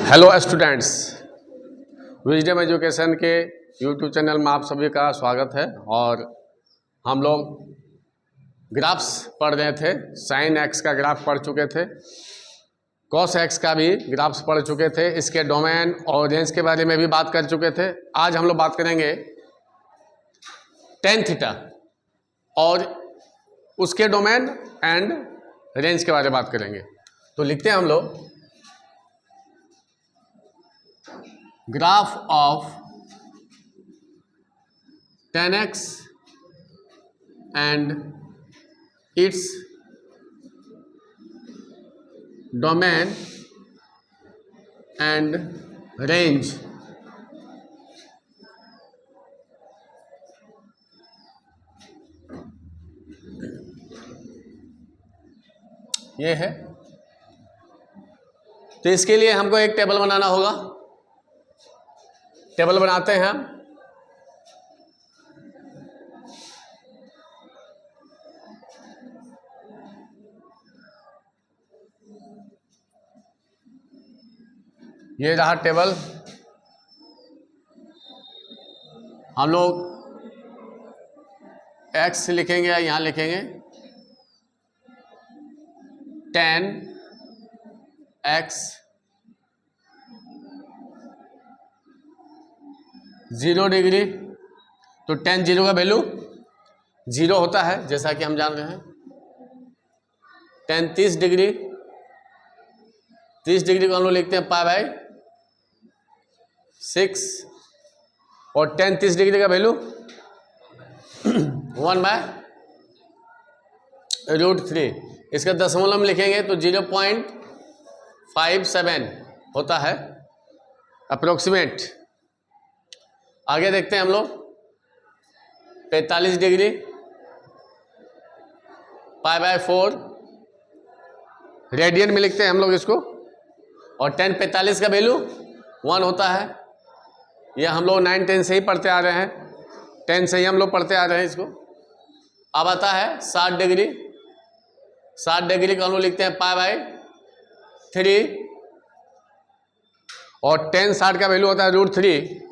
Hello students, wisdom education के YouTube channel में आप सभी का स्वागत है। और हम लोग ग्राफ्स पढ़ रहे थे। साइन एक्स का ग्राफ पढ़ चुके थे, कॉस एक्स का भी ग्राफ्स पढ़ चुके थे, इसके डोमेन और रेंज के बारे में भी बात कर चुके थे। आज हम लोग बात करेंगे टेन थीटा और उसके डोमेन एंड रेंज के बारे में बात करेंगे। तो लिखते हैं हम लोग graph of tan x and its domain and range ये है। तो इसके लिए हमको एक टेबल बनाना होगा। टेबल बनाते हैं हम। ये रहा टेबल। हम लोग x लिखेंगे या यहां लिखेंगे tan x 0 डिग्री। तो tan 0 का वैल्यू 0 होता है, जैसा कि हम जान रहे हैं। tan 30 डिग्री, 30 डिग्री को हम लोग लिखते हैं π/6 और tan 30 डिग्री का वैल्यू 1/√3। इसका दशमलव में लिखेंगे तो 0.57 होता है अप्रोक्सीमेट। आगे देखते हैं हम लोग 45 डिग्री π/4 रेडियन में लिखते हैं हम लोग इसको। और tan 45 का वैल्यू 1 होता है। यह हम लोग 9 10 से ही पढ़ते आ रहे हैं, 10 से ही हम लोग पढ़ते आ रहे हैं इसको। अब आता है 60 डिग्री। 60 डिग्री को हम लोग लिखते हैं π/3 और tan 60 का वैल्यू होता है √3।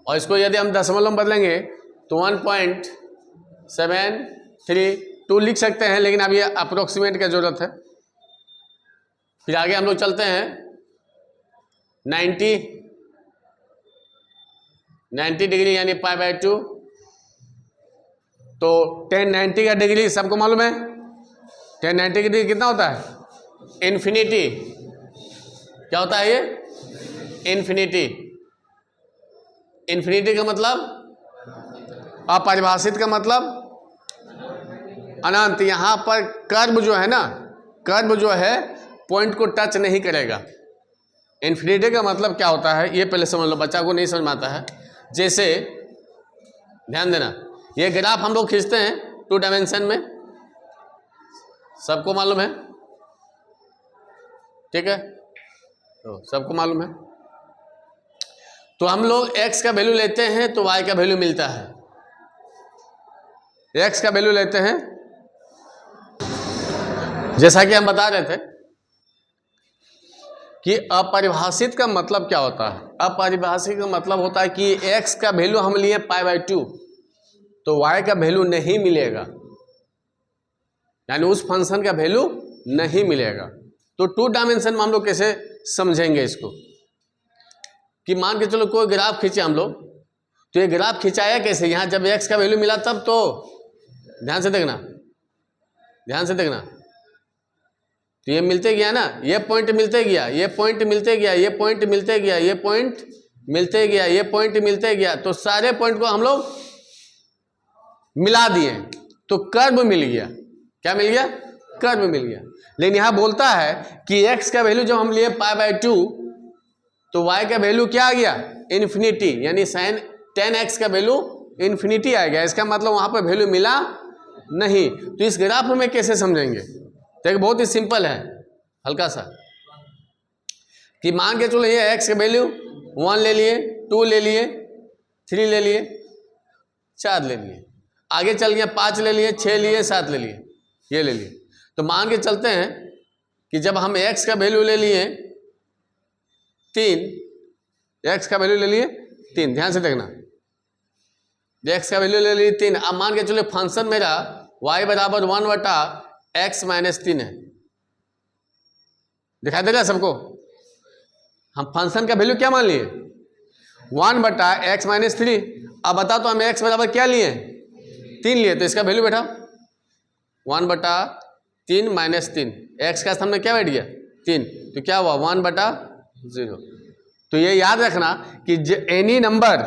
और इसको यदि हम दशमलव में बदलेंगे तो 1.732 लिख सकते हैं, लेकिन अब ये अप्रोक्सीमेट की जरूरत है। फिर आगे हम लोग चलते हैं 90 डिग्री यानी π/2। तो tan 90 का डिग्री सबको मालूम है। tan 90 की डिग्री कितना होता है? इन्फिनिटी। क्या होता है ये? इन्फिनिटी। इन्फिनिटी का मतलब अपरिभाषित, का मतलब अनंत। यहां पर कर्व जो है ना, कर्व जो है पॉइंट को टच नहीं करेगा। इन्फिनिटी का मतलब क्या होता है ये पहले समझ लो, बच्चा को नहीं समझ में आता है। जैसे ध्यान देना, ये ग्राफ हम लोग खींचते हैं 2 डायमेंशन में, सबको मालूम है, ठीक है? तो सबको मालूम है। तो हम लोग x का वैल्यू लेते हैं तो y का वैल्यू मिलता है। x का वैल्यू लेते हैं, जैसा कि हम बता रहे थे कि अपरिभाषित का मतलब क्या होता है। अपरिभाषित का मतलब होता है कि x का वैल्यू हम लिए π/2 तो y का वैल्यू नहीं मिलेगा, यानी उस फंक्शन का वैल्यू नहीं मिलेगा। तो 2 डायमेंशन में हम लोग कैसे समझेंगे इसको कि मान के चलो कोई ग्राफ खींचे हम लोग, तो ये ग्राफ खिंचाया कैसे? यहां जब x का वैल्यू मिला तब तो ध्यान से देखना, ध्यान से देखना। तो ये मिलते गया ना, ये पॉइंट मिलते गया, ये पॉइंट मिलते गया, ये पॉइंट मिलते गया, ये पॉइंट मिलते गया, ये पॉइंट मिलते गया। तो सारे पॉइंट को हम लोग मिला दिए तो कर्व मिल गया। क्या मिल गया? कर्व मिल गया। लेकिन यहां बोलता है कि x का वैल्यू जब हम लिए π/2 तो y का वैल्यू क्या आ गया? इन्फिनिटी, यानी sin tan x का वैल्यू इन्फिनिटी आ गया। इसका मतलब वहां पर वैल्यू मिला नहीं। तो इस ग्राफ में कैसे समझेंगे? देखो बहुत ही सिंपल है, हल्का सा। कि मान के चलो ये x का वैल्यू 1 ले लिए, 2 ले लिए, 3 ले लिए, 4 ले लिए, आगे चल गया 5 ले लिए, 6 लिए, 7 ले लिए, ये ले लिए। तो मान के चलते हैं कि जब हम x का वैल्यू ले लिए 3, x का वैल्यू ले लिए 3, ध्यान से देखना, x का वैल्यू ले लिए 3। अब मान के चलो फंक्शन मेरा y बराबर 1/x-3 है, दिखाई दे रहा है सबको? हम फंक्शन का वैल्यू क्या मान लिए? 1/x-3। अब बता तो हम x बराबर क्या लिए? 3 लिए, तो इसका वैल्यू बैठा 1/3 - 3, x का सामने क्या बैठ गया? 3, तो क्या हुआ? 1/0। तो ये याद रखना कि एनी नंबर,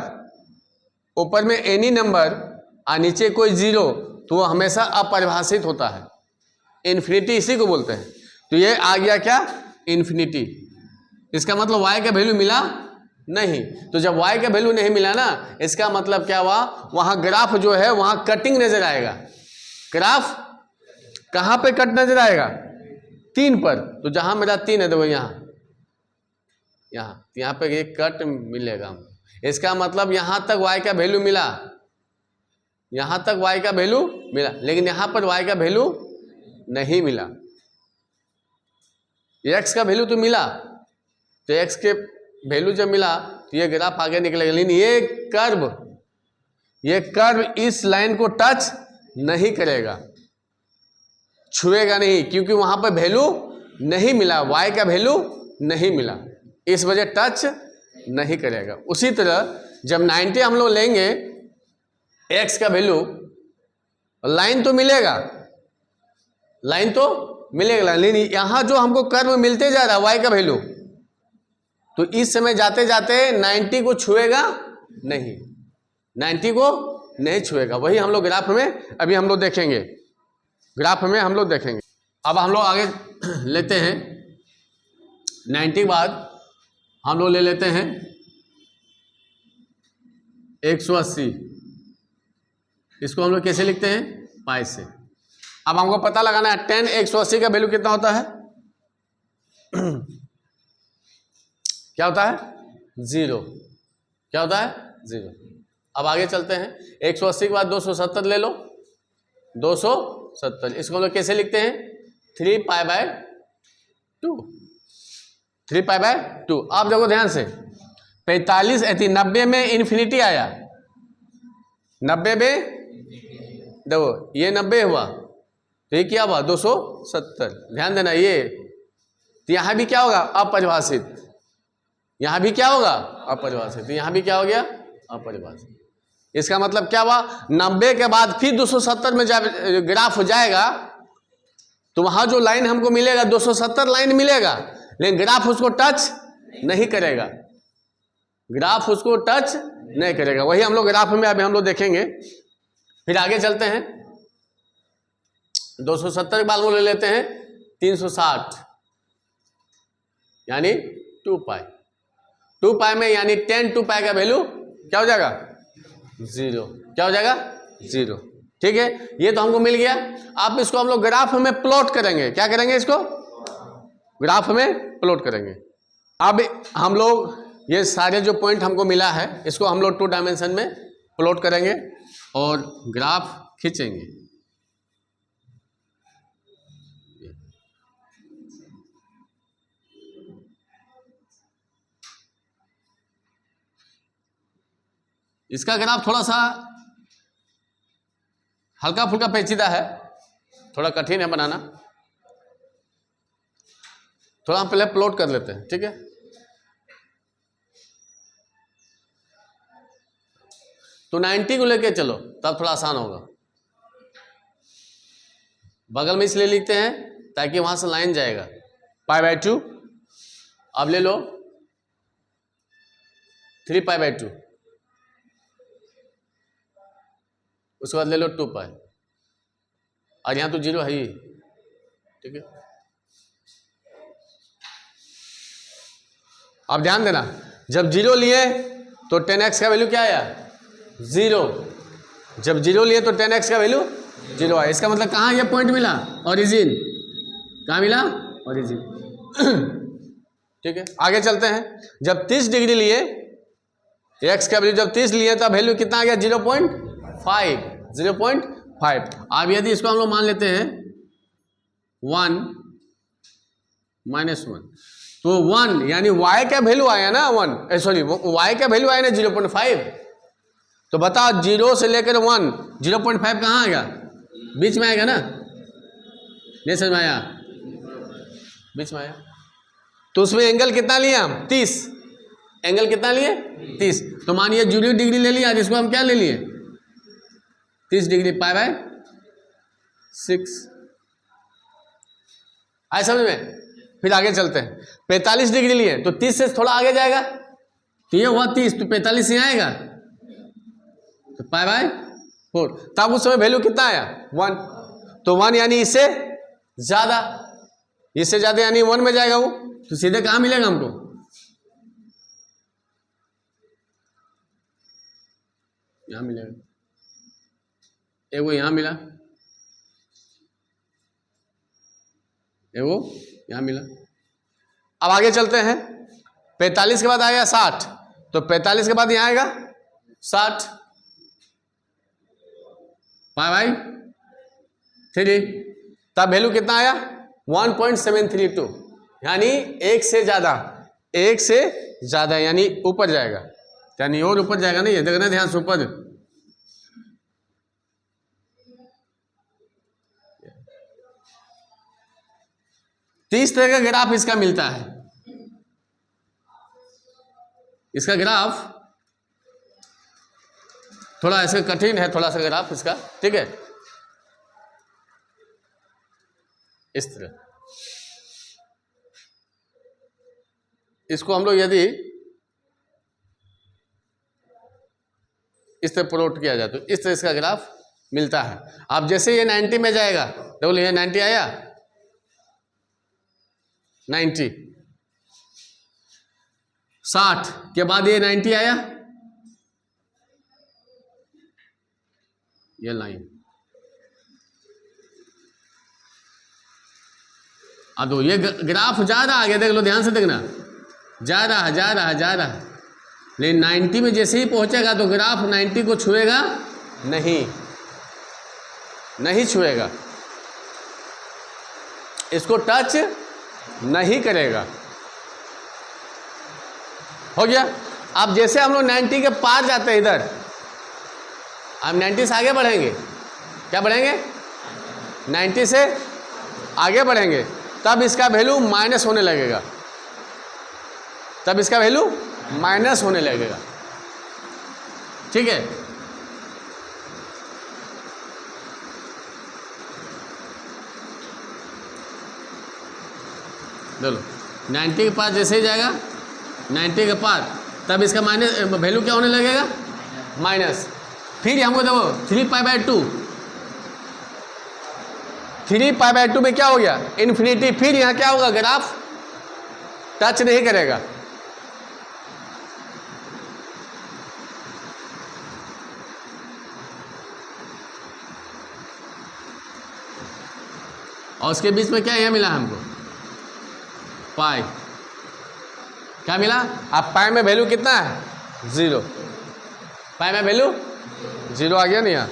ऊपर में एनी नंबर और नीचे कोई जीरो, तो वो हमेशा अपरिभाषित होता है। इन्फिनिटी इसी को बोलते हैं। तो ये आ गया क्या? इन्फिनिटी। इसका मतलब y का वैल्यू मिला नहीं। तो जब y का वैल्यू नहीं मिला ना, इसका मतलब क्या हुआ? वहां ग्राफ जो है वहां कटिंग नजर आएगा। ग्राफ कहां पे कट नजर आएगा? 3 पर। तो जहां मेरा 3 है, देखो यहाँ पे एक कट मिलेगा। इसका मतलब यहां तक y का वैल्यू मिला, यहां तक y का वैल्यू मिला, लेकिन यहां पर y का वैल्यू नहीं मिला। x का वैल्यू तो मिला, तो x के वैल्यू जब मिला तो ये ग्राफ आगे निकलेगा, लेकिन ये कर्व इस लाइन को टच नहीं करेगा, छुएगा नहीं, क्योंकि वहां पर वैल्यू नहीं मिला, y का वैल्यू नहीं मिला, इस वजह टच नहीं करेगा। उसी तरह जब 90 हम लोग लेंगे x का वैल्यू, लाइन तो मिलेगा, लेकिन यहां जो हमको कर्व मिलते जा रहा है y का वैल्यू, तो इस समय जाते जाते 90 को छुएगा नहीं, 90 को नहीं छुएगा। वही हम लोग ग्राफ में अभी हम लोग देखेंगे, अब हम लोग आगे लेते हैं 90 के बाद हम लोग ले लेते हैं 180। इसको हम लोग कैसे लिखते हैं? पाई से। अब हमको पता लगाना है 10 180 का वैल्यू कितना होता है? क्या होता है? 0। क्या होता है? 0। अब आगे चलते हैं, 180 के बाद 270 ले लो, 270। इसको हम लोग कैसे लिखते हैं? 3π/2। 3π/2। आप देखो ध्यान से, 45 90 में इन्फिनिटी आया, 90 में देखो ये 90 हुआ, तो ये क्या हुआ? 270। ध्यान देना, ये तो यहाँ भी क्या होगा? अपरिभाषित। यहाँ भी क्या होगा? अपरिभाषित। यहाँ भी क्या हो गया? अपरिभाषित। इसका मतलब क्या हुआ? 90 के बाद फिर 270 में जब ग्राफ हो जाएगा, तो वहां जो लाइन हमको मिलेगा 270 लाइन मिलेगा, लेकिन ग्राफ उसको टच नहीं करेगा, ग्राफ उसको टच नहीं करेगा। वही हम लोग ग्राफ में अभी हम लोग देखेंगे। फिर आगे चलते हैं, 270 के बाद वो ले लेते हैं 360, यानी 2π। 2π में यानी 10 2π का वैल्यू क्या हो जाएगा? 0। क्या हो जाएगा? 0। ठीक है, ये तो हमको मिल गया। अब इसको हम लोग ग्राफ में प्लॉट करेंगे। क्या करेंगे? इसको ग्राफ में प्लॉट करेंगे। अब हम लोग ये सारे जो पॉइंट हमको मिला है, इसको हम लोग 2 डायमेंशन में प्लॉट करेंगे और ग्राफ खींचेंगे। इसका ग्राफ थोड़ा सा हल्का फुल्का पेचीदा है, थोड़ा कठिन है बनाना। थोड़ा हम पहले प्लॉट कर लेते हैं, ठीक है। तो 90 को लेके चलो, तब थोड़ा आसान होगा। बगल में इसलिए लिखते हैं ताकि वहां से लाइन जाएगा π/2। अब ले लो 3π/2, उसके बाद ले लो 2π, और यहां तो 0 है ही, ठीक है। अब ध्यान देना, जब 0 लिए तो 10x का वैल्यू क्या आया? 0। जब 0 लिए तो 10x का वैल्यू 0 आया। इसका मतलब कहाँ ये पॉइंट मिला? ओरिजिन। कहाँ मिला? ओरिजिन। ठीक है, आगे चलते हैं। जब 30 डिग्री लिए, x का वैल्यू जब 30 लिए, तब वैल्यू कितना आ गया? 0.5। 0.5। अब यदि इसको हम लोग मान लेते हैं 1, -1, तो 1 यानी y का वैल्यू आया ना 1, सॉरी y का वैल्यू आया ना 0.5। तो बताओ 0 से लेकर 1, 0.5 कहाँ आएगा? बीच में आएगा ना? नहीं समझ में आया? बीच में आया। तो उसमें एंगल कितना लिए हम? 30। एंगल कितना लिए? 30। तो मानिए 0 डिग्री ले लिया, जिसको हम क्या ले लिए? 30 डिग्री, π/6। आए समझ में? फिर आगे चलते हैं। 45 डिग्री लिए तो 30 से थोड़ा आगे जाएगा, तो ये हुआ 30, तो 45 यहाँ आएगा, तो π/4। तब उस समय वैल्यू कितना आया? 1। तो 1 यानी इससे ज्यादा, इससे ज्यादा यानी 1 में जाएगा वो, तो सीधे कहाँ मिलेगा हमको? यहाँ मिलेगा। एक वो यहाँ मिला, एक वो यहाँ मिला। अब आगे चलते हैं। 45 के बाद आएगा 60, तो 45 के बाद यहाँ आएगा 60, π/3। तब वैल्यू कितना आया? 1.732, यानी एक से ज्यादा, एक से ज्यादा यानी ऊपर जाएगा, यानी और ऊपर जाएगा। नहीं है, देखना ध्यान से, ऊपर। तो इस तरह का ग्राफ इसका मिलता है। इसका ग्राफ थोड़ा ऐसे कठिन है, थोड़ा सा ग्राफ इसका, ठीक है। इस तरह इसको हम लोग यदि इस तरह प्लॉट किया जाए तो इस तरह इसका ग्राफ मिलता है। अब जैसे ये 90 में जाएगा, देखो ये 90 आया, 90, 60 के बाद ये 90 आया, ये लाइन। अब तो ये ग्राफ जा रहा आगे, देख लो ध्यान से देखना, जा रहा है, जा रहा है, जा रहा है, लेकिन 90 में जैसे ही पहुंचेगा तो ग्राफ 90 को छुएगा नहीं, नहीं छुएगा, इसको टच नहीं करेगा। हो गया। अब जैसे हम लोग 90 के पार जाते हैं इधर, हम 90 से आगे बढ़ेंगे, क्या बढ़ेंगे? 90 से आगे बढ़ेंगे, तब इसका वैल्यू माइनस होने लगेगा, तब इसका वैल्यू माइनस होने लगेगा, ठीक है। चलो 90 के पास जैसे ही जाएगा, 90 के पार, तब इसका माइनस वैल्यू क्या होने लगेगा? माइनस। फिर हमको देखो 3π/2, 3π/2 में क्या हो गया? इन्फिनिटी। फिर यहाँ क्या होगा? ग्राफ टच नहीं करेगा। और उसके बीच में क्या यहाँ मिला हमको? पाई। क्या मिला? अब पाई में वैल्यू कितना है? 0। पाई में वैल्यू 0 आ गया नहीं यहाँ,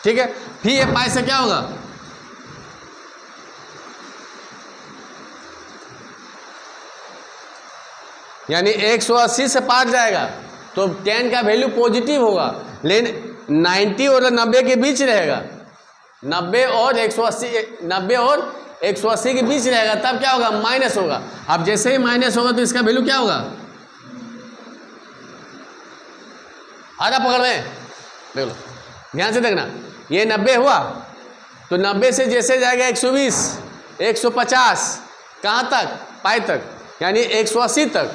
ठीक है। फिर ये पाई से क्या होगा? यानी 180 से पार जाएगा तो 10 का वैल्यू पॉजिटिव होगा, लेकिन 90 और 90 के बीच रहेगा, 90 और 180 के बीच रहेगा, तब क्या होगा? माइनस होगा। अब जैसे ही माइनस होगा तो इसका वैल्यू क्या होगा? आधा पकड़ में, देख लो ध्यान से देखना, ये 90 हुआ तो 90 से जैसे जाएगा 120, 150, कहाँ तक? पाई तक, यानी 180 तक,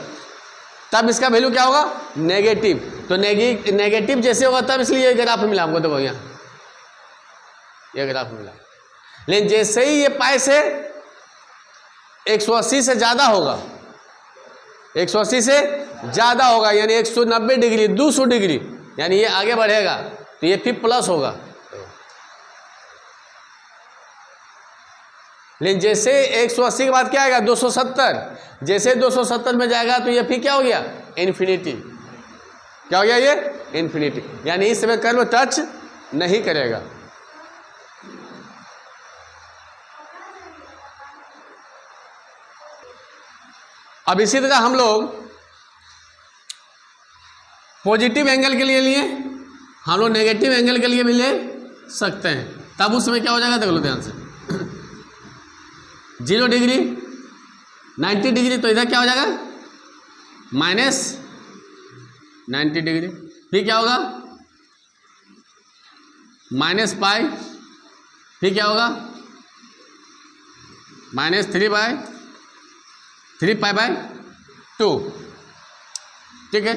तब इसका वैल्यू क्या होगा? नेगेटिव। तो नेगेटिव जैसे होगा तब इसलिए ये ग्राफ मिला हमको, देखो यहाँ ये ग्राफ मिला। लेकिन जैसे ही ये पाई से 180 से ज़्यादा होगा, 180 से ज़्यादा होगा, यानी 190 डिग्री, 200 डिग्री, यानी ये आगे बढ़ेगा तो ये फिर प्लस होगा। लेकिन जैसे 180 के बाद क्या आएगा? 270। जैसे 270 में जाएगा तो ये फिर क्या हो गया? इन्फिनिटी। क्या हो गया? ये इन्फिनिटी, यानी इस समय कर्व टच नहीं करेगा। अब इसी तरह हम लोग पॉजिटिव एंगल के लिए लिए, हम लोग नेगेटिव एंगल के लिए भी ले सकते हैं। तब उस समय क्या हो जाएगा, देख लो ध्यान से, 0 डिग्री 90 डिग्री, तो इधर क्या हो जाएगा -90 डिग्री। फिर क्या होगा -पाई, फिर क्या होगा -3 पाई/2। ठीक है।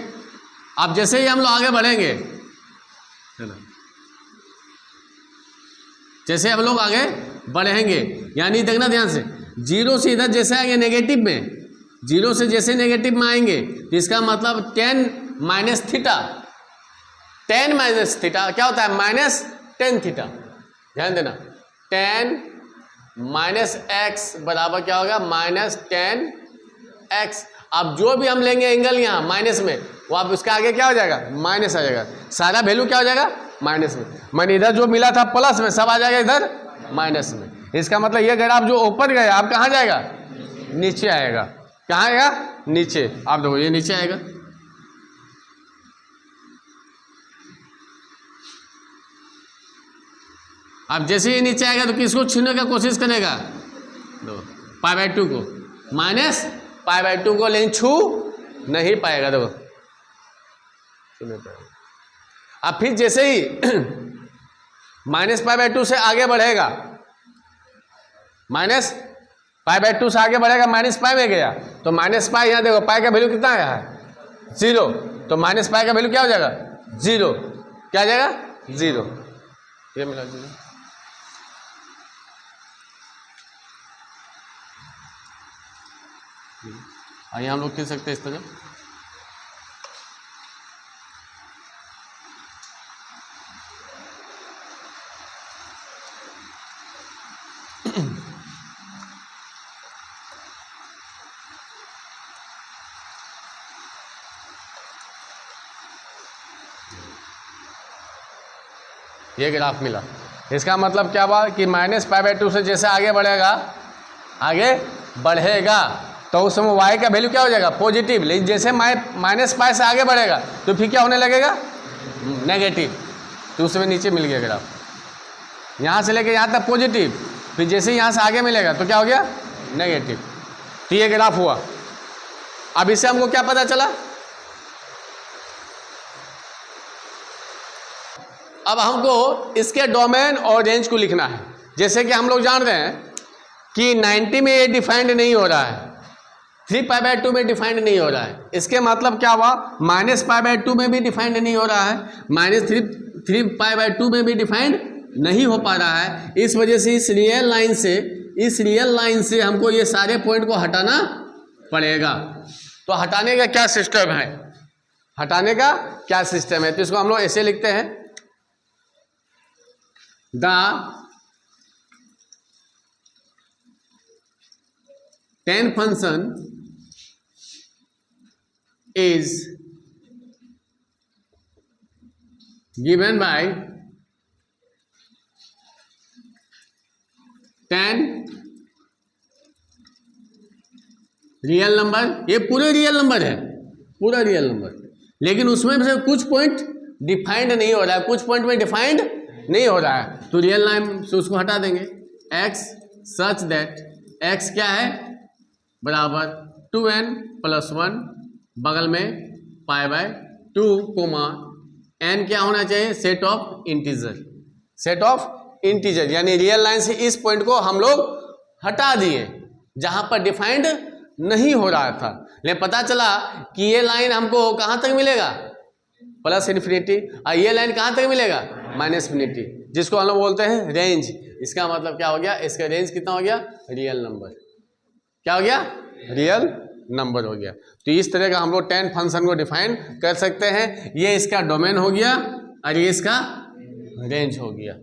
अब जैसे ही हम लोग आगे बढ़ेंगे, जैसे हम लोग आगे बढ़ेंगे, यानी देखना ध्यान से, 0 से इधर जैसे आएंगे नेगेटिव में, 0 से जैसे नेगेटिव में आएंगे तो इसका मतलब tan -थीटा, tan -थीटा क्या होता है -tan थीटा। ध्यान देना, tan -x बराबर क्या होगा -tan x। अब जो भी हम लेंगे एंगल यहाँ माइनस में, वो अब उसका आगे क्या हो जाएगा माइनस आ जाएगा, सारा वैल्यू क्या हो जाएगा माइनस में। मैंने इधर जो मिला था प्लस में, सब आ जाएगा इधर माइनस में। इसका मतलब ये ग्राफ जो ऊपर गया अब कहाँ जाएगा, नीचे आएगा। कहाँ आएगा, नीचे। आप देखो ये नीचे आएगा। अब जैसे ये नीचे आएगा तो किसको छूने का कोशिश करेगा, π/2 को, -π/2 को, लेकिन छू नहीं पाएगा। देखो छू नहीं पाएगा। अब फिर जैसे ही -π/2 से आगे बढ़ेगा, -π/2 से आगे बढ़ेगा, -π में गया तो -π, यहाँ देखो पाई का वैल्यू कितना आया है 0, तो -π का वैल्यू क्या हो जाएगा 0, क्या आ जाएगा 0, ये मिला 0। आइए हम लोग खींच सकते हैं इस तरह। ये ग्राफ मिला। इसका मतलब क्या हुआ कि -π/2 से जैसे आगे बढ़ेगा तो उस समय y का वैल्यू क्या हो जाएगा पॉजिटिव, लेकिन जैसे -π से आगे बढ़ेगा तो फिर क्या होने लगेगा नेगेटिव, तो उस समय नीचे मिल गया ग्राफ। यहाँ से लेके यहाँ तक पॉजिटिव, फिर जैसे यहाँ से आगे मिलेगा तो क्या हो गया नेगेटिव, तो ये ग्राफ हुआ। अब इससे हमको क्या पता चला, अब हमको इसके डोमेन और रेंज को लिखना है। जैसे कि हम लोग जान रहे हैं कि 90 में ये डिफाइंड नहीं हो रहा है, 3π/2 में डिफाइंड नहीं हो रहा है। इसके मतलब क्या हुआ, -π/2 में भी डिफाइंड नहीं हो रहा है, -3π/2 में भी डिफाइंड नहीं हो पा रहा है। इस वजह से इस रियल लाइन से हमको ये सारे पॉइंट को हटाना पड़ेगा। तो हटाने का क्या सिस्टम है, तो इसको हम लोग ऐसे लिखते हैं, the tan function is given by tan real number. ये पूरे रियल नंबर है, पूरा रियल नंबर, लेकिन उसमें से कुछ पॉइंट डिफाइंड नहीं हो रहा है, कुछ पॉइंट में डिफाइंड नहीं हो रहा है, तो रियल लाइन से उसको हटा देंगे। x सच दैट x क्या है बराबर 2n+1 बगल में π/2 कोमा n क्या होना चाहिए सेट ऑफ इंटीजर, यानी रियल लाइन से इस पॉइंट को हम लोग हटा दिए जहां पर डिफाइंड नहीं हो रहा था। लेकिन पता चला कि ये लाइन हमको कहां तक मिलेगा +∞, और ये लाइन कहां तक मिलेगा -∞, जिसको हम लोग बोलते हैं रेंज। इसका मतलब क्या हो गया, इसका रेंज कितना हो गया रियल नंबर, क्या हो गया रियल नंबर हो गया। तो इस तरह का हम लोग tan फंक्शन को डिफाइन कर सकते हैं। ये इसका डोमेन हो गया और ये इसका रेंज हो गया।